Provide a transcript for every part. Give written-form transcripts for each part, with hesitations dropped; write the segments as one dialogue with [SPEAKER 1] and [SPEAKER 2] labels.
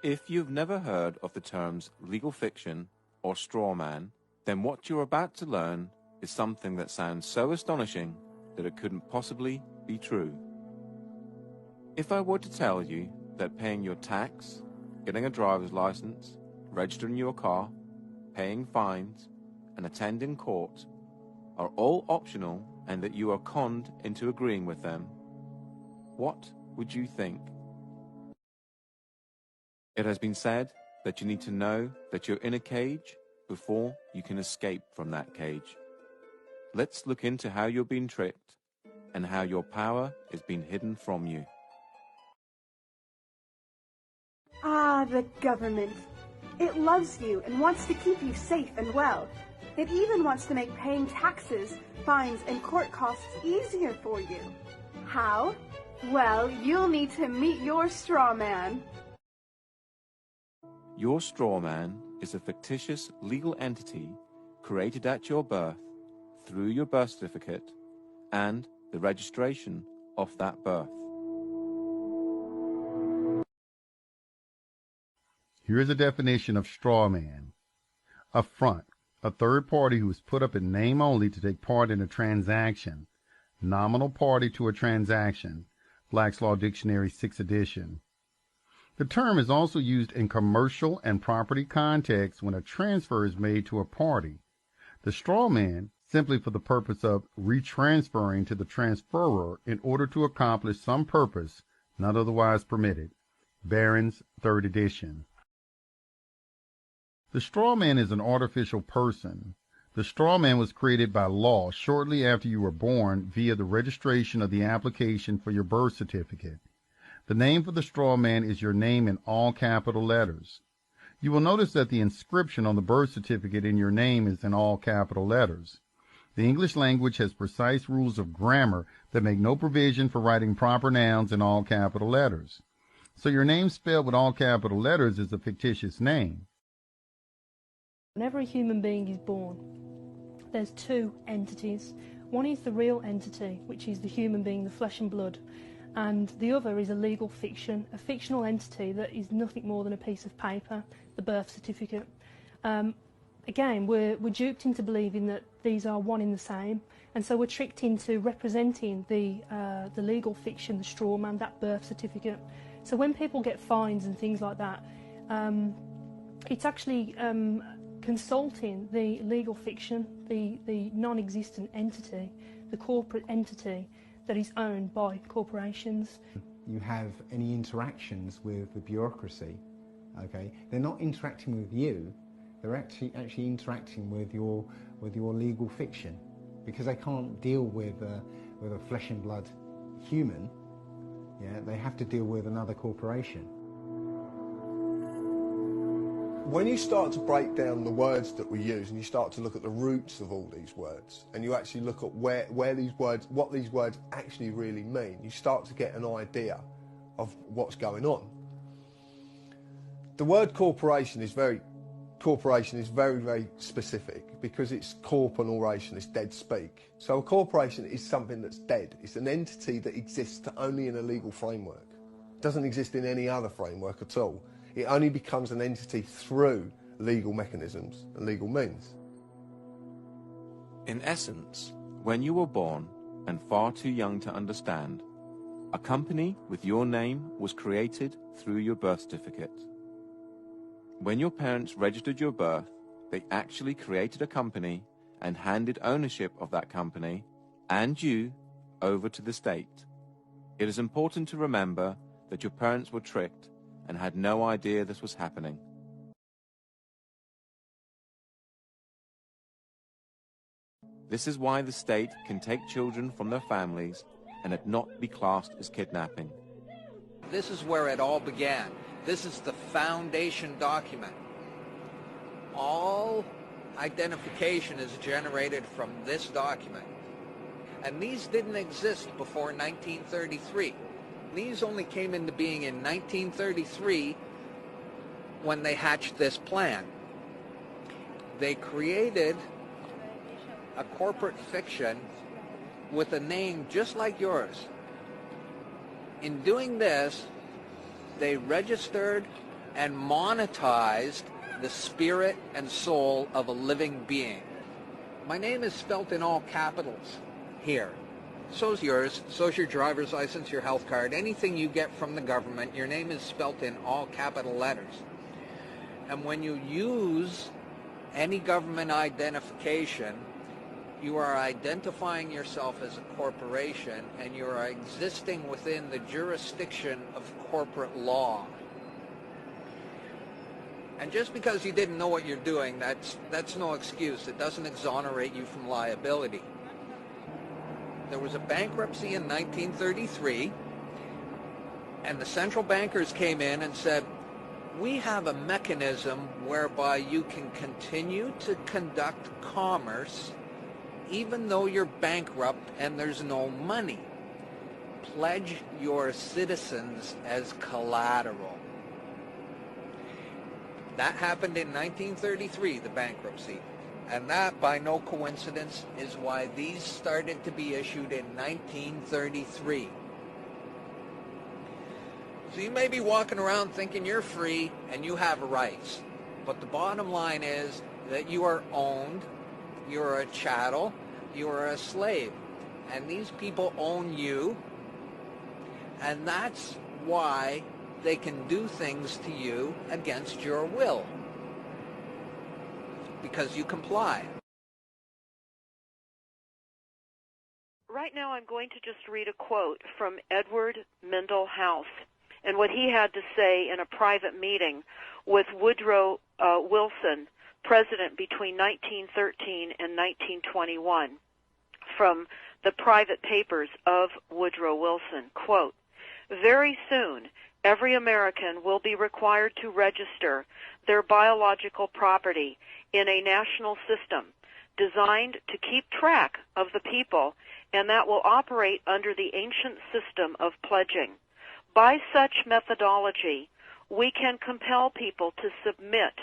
[SPEAKER 1] If you've never heard of the terms legal fiction or straw man, then what you're about to learn is something that sounds so astonishing that it couldn't possibly be true. If I were to tell you that paying your tax, getting a driver's license, registering your car, paying fines, and attending court are all optional and that you are conned into agreeing with them, what would you think? It has been said that you need to know that you're in a cage before you can escape from that cage. Let's look into how you're being tricked and how your power is being hidden from you.
[SPEAKER 2] Ah, the government. It loves you and wants to keep you safe and well. It even wants to make paying taxes, fines, and court costs easier for you. How? Well, you'll need to meet your straw man.
[SPEAKER 1] Your straw man is a fictitious legal entity created at your birth through your birth certificate and the registration of that birth.
[SPEAKER 3] Here's a definition of straw man. A front, a third party who is put up in name only to take part in a transaction. Nominal party to a transaction. Black's Law Dictionary, 6th edition. The term is also used in commercial and property contexts when a transfer is made to a party. The straw man, simply for the purpose of retransferring to the transferor in order to accomplish some purpose not otherwise permitted. Barron's, 3rd edition. The straw man is an artificial person. The straw man was created by law shortly after you were born via the registration of the application for your birth certificate. The name for the straw man is your name in all capital letters. You will notice that the inscription on the birth certificate in your name is in all capital letters. The English language has precise rules of grammar that make no provision for writing proper nouns in all capital letters. So your name spelled with all capital letters is a fictitious name.
[SPEAKER 4] Whenever a human being is born, there's two entities. One is the real entity, which is the human being, the flesh and blood, and the other is a legal fiction, a fictional entity that is nothing more than a piece of paper, the birth certificate. Again, we're duped into believing that these are one in the same, and so we're tricked into representing the legal fiction, the straw man, that birth certificate. So when people get fines and things like that, it's actually consulting the legal fiction, the non-existent entity, the corporate entity that is owned by corporations.
[SPEAKER 5] You have any interactions with the bureaucracy, okay? They're not interacting with you, they're actually interacting with your legal fiction, because they can't deal with a flesh and blood human. Yeah, they have to deal with another corporation.
[SPEAKER 6] When you start to break down the words that we use and you start to look at the roots of all these words and you actually look at where these words, what these words actually really mean, you start to get an idea of what's going on. The word corporation is very, very specific because it's corp and oration, it's dead speak. So a corporation is something that's dead. It's an entity that exists only in a legal framework. It doesn't exist in any other framework at all. It only becomes an entity through legal mechanisms and legal means.
[SPEAKER 1] In essence, when you were born and far too young to understand, a company with your name was created through your birth certificate. When your parents registered your birth, they actually created a company and handed ownership of that company and you over to the state. It is important to remember that your parents were tricked and had no idea this was happening. This is why the state can take children from their families and it not be classed as kidnapping.
[SPEAKER 7] This is where it all began. This is the foundation document. All identification is generated from this document. And these didn't exist before 1933. These only came into being in 1933 when they hatched this plan. They created a corporate fiction with a name just like yours. In doing this, they registered and monetized the spirit and soul of a living being. My name is spelt in all capitals here. So's yours, so's your driver's license, your health card, anything you get from the government, your name is spelt in all capital letters. And when you use any government identification, you are identifying yourself as a corporation, and you are existing within the jurisdiction of corporate law. And just because you didn't know what you're doing, that's no excuse. It doesn't exonerate you from liability. There was a bankruptcy in 1933, and the central bankers came in and said, we have a mechanism whereby you can continue to conduct commerce even though you're bankrupt and there's no money. Pledge your citizens as collateral. That happened in 1933, the bankruptcy. And that, by no coincidence, is why these started to be issued in 1933. So you may be walking around thinking you're free and you have rights. But the bottom line is that you are owned, you're a chattel, you're a slave. And these people own you. And that's why they can do things to you against your will. Because you comply.
[SPEAKER 8] Right now I'm going to just read a quote from Edward Mendell House and what he had to say in a private meeting with Woodrow Wilson, president between 1913 and 1921, from the private papers of Woodrow Wilson. Quote, very soon, every American will be required to register their biological property in a national system designed to keep track of the people, and that will operate under the ancient system of pledging. By such methodology, we can compel people to submit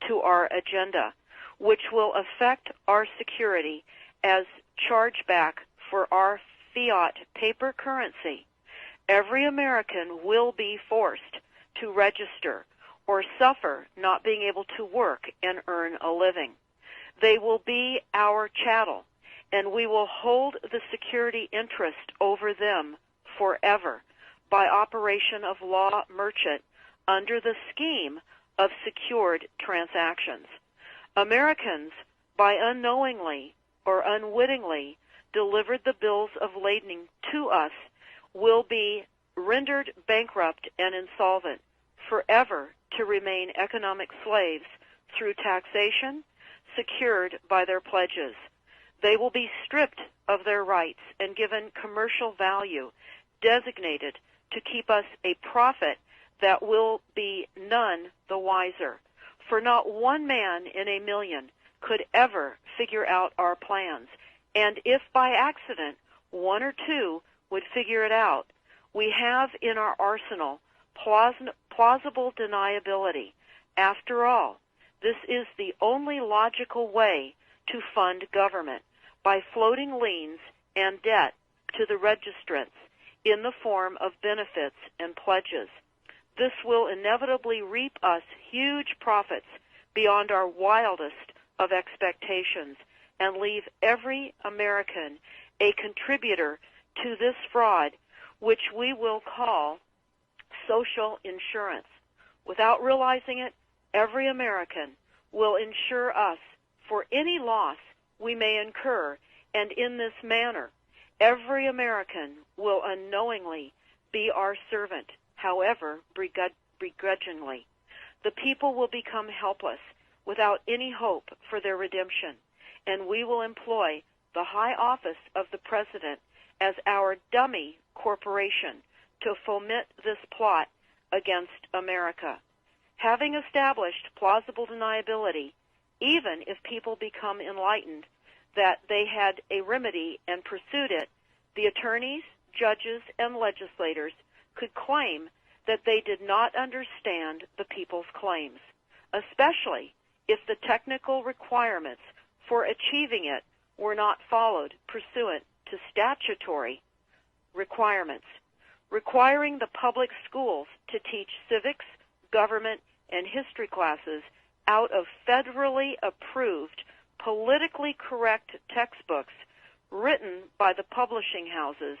[SPEAKER 8] to our agenda, which will affect our security as chargeback for our fiat paper currency. Every American will be forced to register or suffer not being able to work and earn a living. They will be our chattel, and we will hold the security interest over them forever by operation of law merchant under the scheme of secured transactions. Americans, by unknowingly or unwittingly delivered the bills of lading to us, will be rendered bankrupt and insolvent, forever to remain economic slaves through taxation secured by their pledges. They will be stripped of their rights and given commercial value designated to keep us a profit that will be none the wiser. For not one man in a million could ever figure out our plans, and if by accident one or two would figure it out, we have in our arsenal plausible deniability. After all, this is the only logical way to fund government, by floating liens and debt to the registrants in the form of benefits and pledges. This will inevitably reap us huge profits beyond our wildest of expectations and leave every American a contributor to this fraud, which we will call social insurance. Without realizing it, every American will insure us for any loss we may incur, and in this manner, every American will unknowingly be our servant, however begrudgingly. The people will become helpless without any hope for their redemption, and we will employ the high office of the President as our dummy corporation to foment this plot against America. Having established plausible deniability, even if people become enlightened that they had a remedy and pursued it, the attorneys, judges, and legislators could claim that they did not understand the people's claims, especially if the technical requirements for achieving it were not followed pursuant to statutory requirements. Requiring the public schools to teach civics, government, and history classes out of federally approved, politically correct textbooks written by the publishing houses,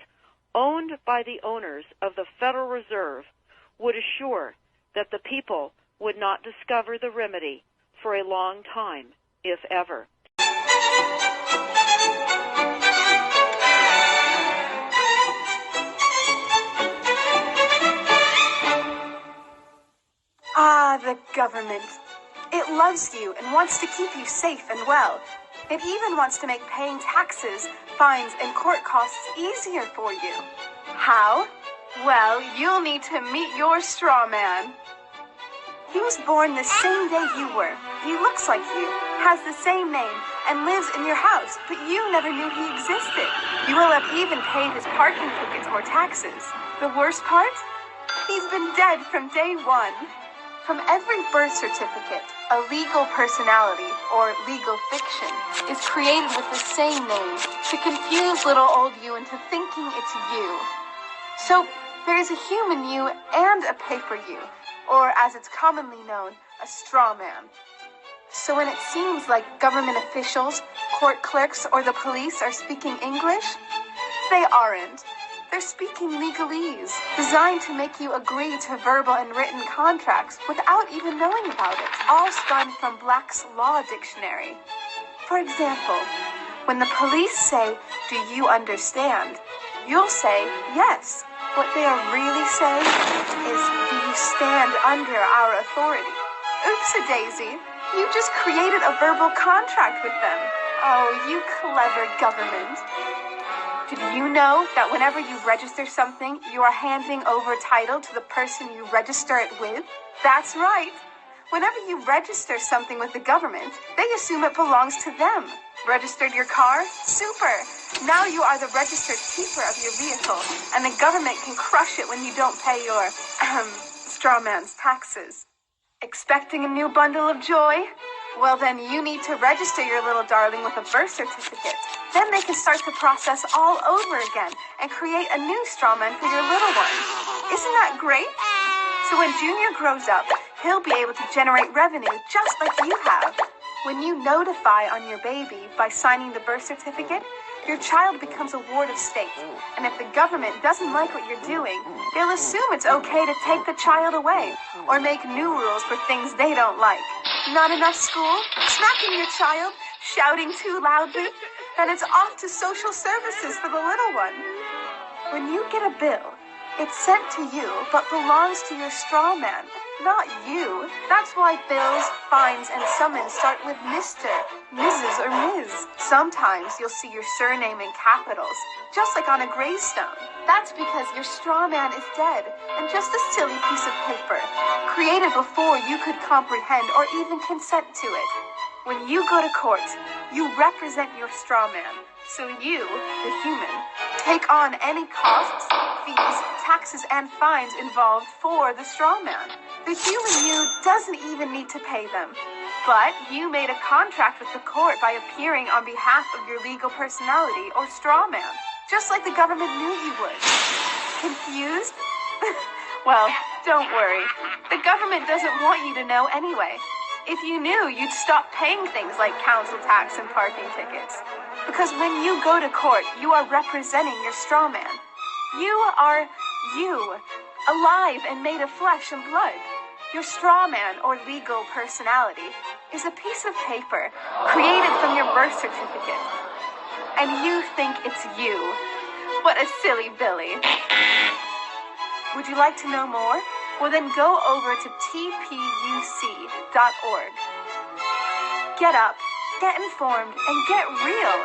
[SPEAKER 8] owned by the owners of the Federal Reserve, would assure that the people would not discover the remedy for a long time, if ever.
[SPEAKER 2] Ah, the government. It loves you and wants to keep you safe and well. It even wants to make paying taxes, fines, and court costs easier for you. How? Well, you'll need to meet your straw man. He was born the same day you were. He looks like you, has the same name, and lives in your house, but you never knew he existed. You will have even paid his parking tickets or taxes. The worst part? He's been dead from day one. From every birth certificate, a legal personality, or legal fiction, is created with the same name to confuse little old you into thinking it's you. So, there is a human you and a paper you, or as it's commonly known, a straw man. So when it seems like government officials, court clerks, or the police are speaking English, they aren't. They're speaking legalese, designed to make you agree to verbal and written contracts without even knowing about it, all spun from Black's Law Dictionary. For example, when the police say, "Do you understand?" you'll say, "Yes." What they are really saying is, "Do you stand under our authority?" Oops-a-daisy, you just created a verbal contract with them. Oh, you clever government. Did you know that whenever you register something, you are handing over title to the person you register it with? That's right. Whenever you register something with the government, they assume it belongs to them. Registered your car? Super! Now you are the registered keeper of your vehicle, and the government can crush it when you don't pay your, straw man's taxes. Expecting a new bundle of joy? Well, then you need to register your little darling with a birth certificate. Then they can start the process all over again and create a new straw man for your little one. Isn't that great? So when Junior grows up, he'll be able to generate revenue just like you have. When you notify on your baby by signing the birth certificate, your child becomes a ward of state. And if the government doesn't like what you're doing, they'll assume it's okay to take the child away or make new rules for things they don't like. Not enough school? Smacking your child? Shouting too loudly? Then it's off to social services for the little one. When you get a bill, it's sent to you but belongs to your straw man, not you. That's why bills, fines, and summons start with Mr., Mrs., or Ms. Sometimes you'll see your surname in capitals, just like on a gravestone. That's because your straw man is dead and just a silly piece of paper, created before you could comprehend or even consent to it. When you go to court, you represent your straw man. So you, the human, take on any costs, fees, taxes, and fines involved for the straw man. The human you doesn't even need to pay them. But you made a contract with the court by appearing on behalf of your legal personality or straw man, just like the government knew you would. Confused? Well, don't worry. The government doesn't want you to know anyway. If you knew, you'd stop paying things like council tax and parking tickets. Because when you go to court, you are representing your straw man. You are you, alive and made of flesh and blood. Your straw man, or legal personality, is a piece of paper created from your birth certificate. And you think it's you. What a silly Billy. Would you like to know more? Well, then go over to tpuc.org. Get up, get informed, and get real.